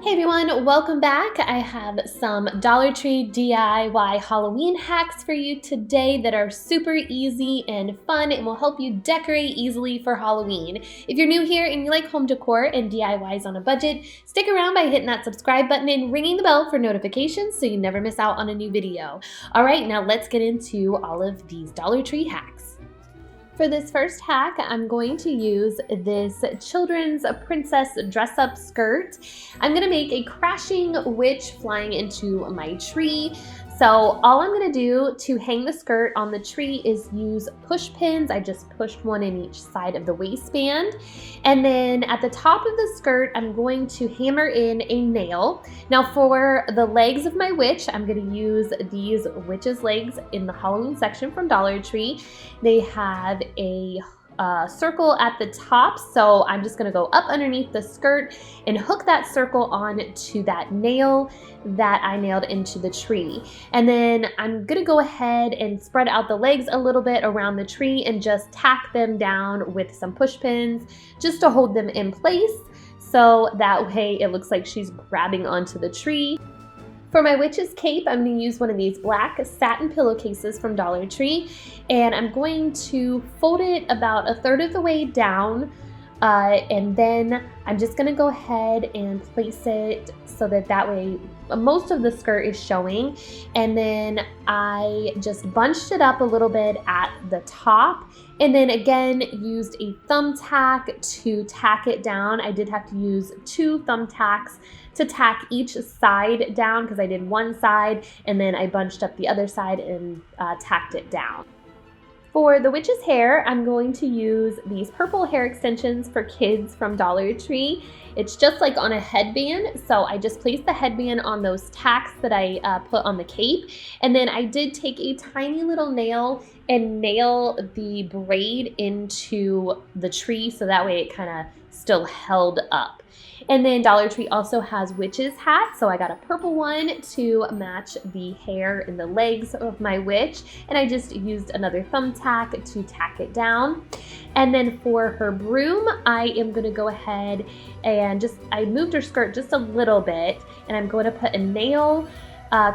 Hey everyone, welcome back. I have some Dollar Tree DIY Halloween hacks for you today that are super easy and fun and will help you decorate easily for Halloween. If you're new here and you like home decor and DIYs on a budget, stick around by hitting that subscribe button and ringing the bell for notifications so you never miss out on a new video. All right, now let's get into all of these Dollar Tree hacks. For this first hack, I'm going to use this children's princess dress-up skirt. I'm gonna make a crashing witch flying into my tree. So all I'm gonna do to hang the skirt on the tree is use push pins. I just pushed one in each side of the waistband. And then at the top of the skirt, I'm going to hammer in a nail. Now for the legs of my witch, I'm gonna use these witch's legs in the Halloween section from Dollar Tree. They have a circle at the top, so I'm just gonna go up underneath the skirt and hook that circle on to that nail that I nailed into the tree. And then I'm gonna go ahead and spread out the legs a little bit around the tree and just tack them down with some push pins just to hold them in place, so that way it looks like she's grabbing onto the tree. For my witch's cape, I'm going to use one of these black satin pillowcases from Dollar Tree, and I'm going to fold it about 1/3 of the way down, and then I'm just going to go ahead and place it so that way most of the skirt is showing. And then I just bunched it up a little bit at the top, and then again used a thumbtack to tack it down. I did have to use 2 thumbtacks to tack each side down because I did one side and then I bunched up the other side and tacked it down. For the witch's hair, I'm going to use these purple hair extensions for kids from Dollar Tree. It's just like on a headband, so I just placed the headband on those tacks that I put on the cape, and then I did take a tiny little nail and nail the braid into the tree so that way it kind of still held up. And then Dollar Tree also has witch's hats, so I got a purple one to match the hair and the legs of my witch, and I just used another thumbtack to tack it down. And then for her broom, I am gonna go ahead and I moved her skirt just a little bit, and I'm going to put a nail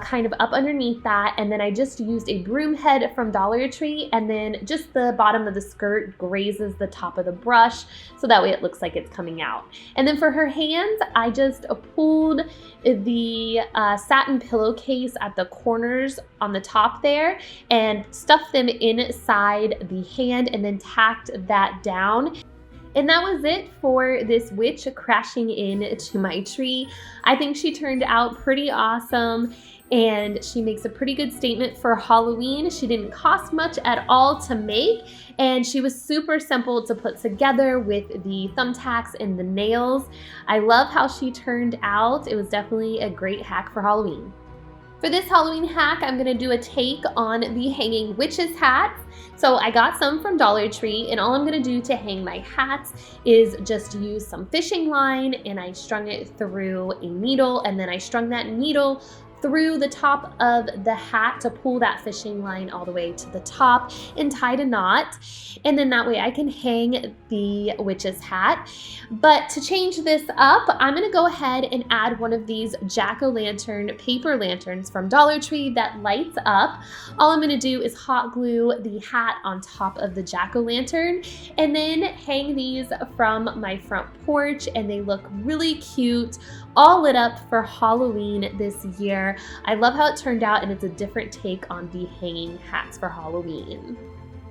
kind of up underneath that, and then I just used a broom head from Dollar Tree, and then just the bottom of the skirt grazes the top of the brush so that way it looks like it's coming out. And then for her hands, I just pulled the satin pillowcase at the corners on the top there and stuffed them inside the hand and then tacked that down. And that was it for this witch crashing into my tree. I think she turned out pretty awesome, and she makes a pretty good statement for Halloween. She didn't cost much at all to make, and she was super simple to put together with the thumbtacks and the nails. I love how she turned out. It was definitely a great hack for Halloween. For this Halloween hack, I'm gonna do a take on the hanging witch's hats. So I got some from Dollar Tree, and all I'm gonna do to hang my hats is just use some fishing line, and I strung it through a needle, and then I strung that needle through the top of the hat to pull that fishing line all the way to the top and tied a knot. And then that way I can hang the witch's hat. But to change this up, I'm gonna go ahead and add one of these jack-o'-lantern paper lanterns from Dollar Tree that lights up. All I'm gonna do is hot glue the hat on top of the jack-o'-lantern and then hang these from my front porch, and they look really cute, all lit up for Halloween this year. I love how it turned out, and it's a different take on the hanging hats for Halloween.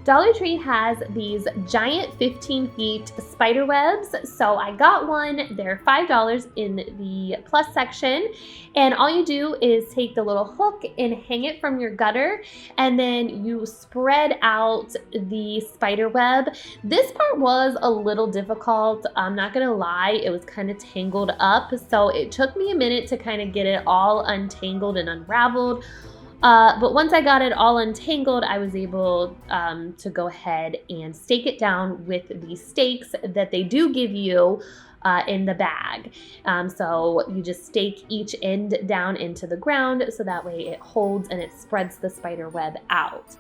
Dollar Tree has these giant 15 feet spider webs, so I got one. They're $5 in the plus section, and all you do is take the little hook and hang it from your gutter, and then you spread out the spider web. This part was a little difficult, I'm not gonna lie. It was kind of tangled up, so it took me a minute to kind of get it all untangled and unraveled. But once I got it all untangled, I was able to go ahead and stake it down with the stakes that they do give you in the bag. So you just stake each end down into the ground so that way it holds and it spreads the spider web out.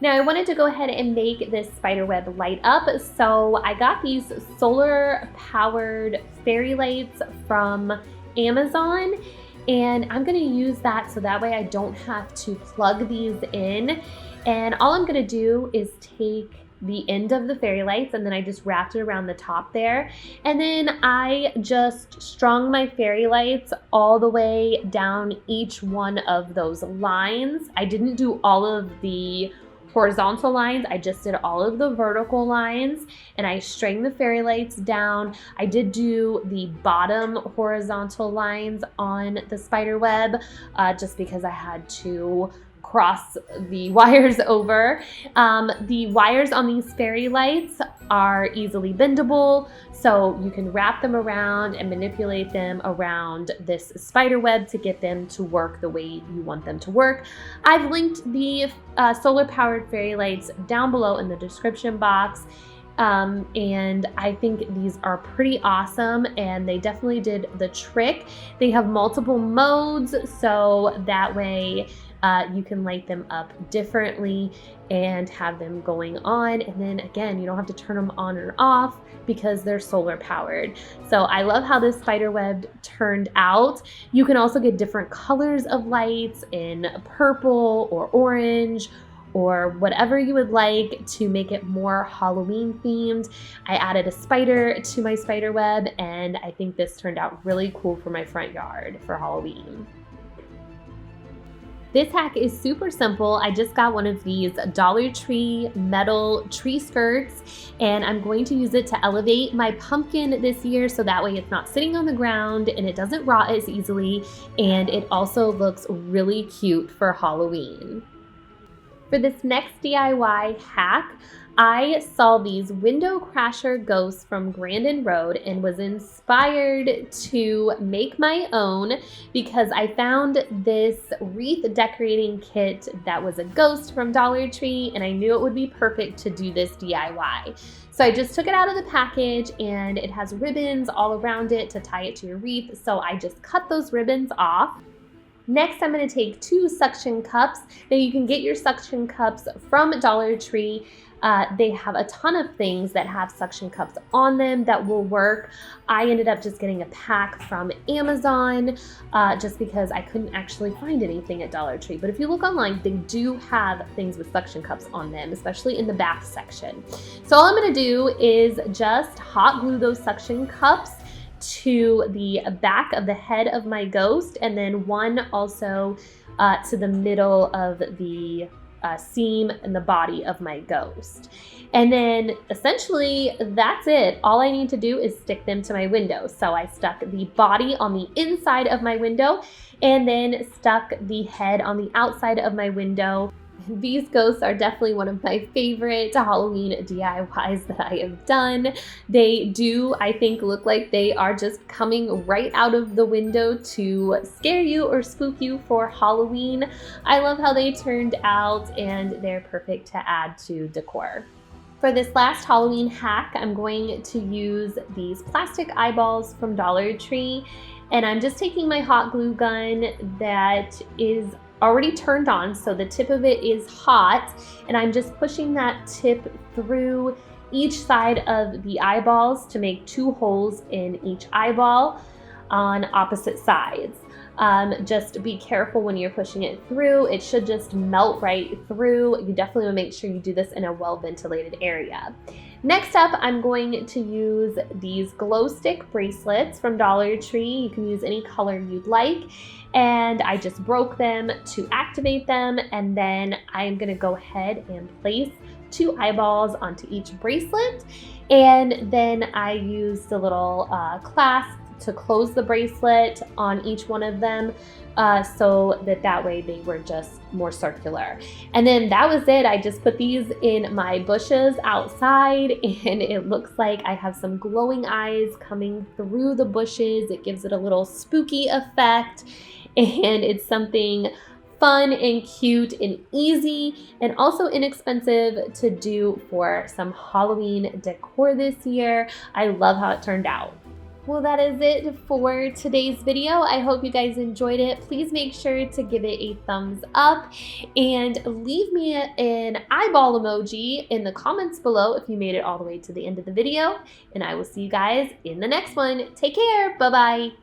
Now I wanted to go ahead and make this spider web light up, so I got these solar powered fairy lights from Amazon, and I'm gonna use that so that way I don't have to plug these in. And all I'm gonna do is take the end of the fairy lights and then I just wrapped it around the top there. And then I just strung my fairy lights all the way down each one of those lines. I didn't do all of the horizontal lines, I just did all of the vertical lines, and I string the fairy lights down. I did do the bottom horizontal lines on the spider web just because I had to cross the wires over. The wires on these fairy lights are easily bendable, so you can wrap them around and manipulate them around this spider web to get them to work the way you want them to work. I've linked the solar powered fairy lights down below in the description box. And I think these are pretty awesome and they definitely did the trick. They have multiple modes, so that way you can light them up differently and have them going on. And then again, you don't have to turn them on or off because they're solar powered. So I love how this spider web turned out. You can also get different colors of lights in purple or orange or whatever you would like to make it more Halloween themed. I added a spider to my spider web and I think this turned out really cool for my front yard for Halloween. This hack is super simple. I just got one of these Dollar Tree metal tree skirts and I'm going to use it to elevate my pumpkin this year so that way it's not sitting on the ground and it doesn't rot as easily, and it also looks really cute for Halloween. For this next DIY hack, I saw these window crasher ghosts from Grandin Road and was inspired to make my own because I found this wreath decorating kit that was a ghost from Dollar Tree and I knew it would be perfect to do this DIY. So I just took it out of the package and it has ribbons all around it to tie it to your wreath. So I just cut those ribbons off. Next, I'm going to take 2 suction cups. Now you can get your suction cups from Dollar Tree. They have a ton of things that have suction cups on them that will work. I ended up just getting a pack from Amazon just because I couldn't actually find anything at Dollar Tree. But if you look online, they do have things with suction cups on them, especially in the bath section. So all I'm going to do is just hot glue those suction cups to the back of the head of my ghost and then one also to the middle of the seam and the body of my ghost. And then essentially that's it. All I need to do is stick them to my window. So I stuck the body on the inside of my window and then stuck the head on the outside of my window. These ghosts are definitely one of my favorite Halloween DIYs that I have done. They do, I think, look like they are just coming right out of the window to scare you or spook you for Halloween. I love how they turned out and they're perfect to add to decor. For this last Halloween hack, I'm going to use these plastic eyeballs from Dollar Tree, and I'm just taking my hot glue gun that is already turned on, so the tip of it is hot, and I'm just pushing that tip through each side of the eyeballs to make 2 holes in each eyeball on opposite sides. Just be careful when you're pushing it through. It should just melt right through. You definitely want to make sure you do this in a well-ventilated area. Next up, I'm going to use these glow stick bracelets from Dollar Tree. You can use any color you'd like. And I just broke them to activate them. And then I'm gonna go ahead and place 2 eyeballs onto each bracelet. And then I used the little clasp to close the bracelet on each one of them so that way they were just more circular. And then that was it. I just put these in my bushes outside and it looks like I have some glowing eyes coming through the bushes. It gives it a little spooky effect and it's something fun and cute and easy and also inexpensive to do for some Halloween decor this year. I love how it turned out. Well, that is it for today's video. I hope you guys enjoyed it. Please make sure to give it a thumbs up and leave me an eyeball emoji in the comments below if you made it all the way to the end of the video. And I will see you guys in the next one. Take care. Bye-bye.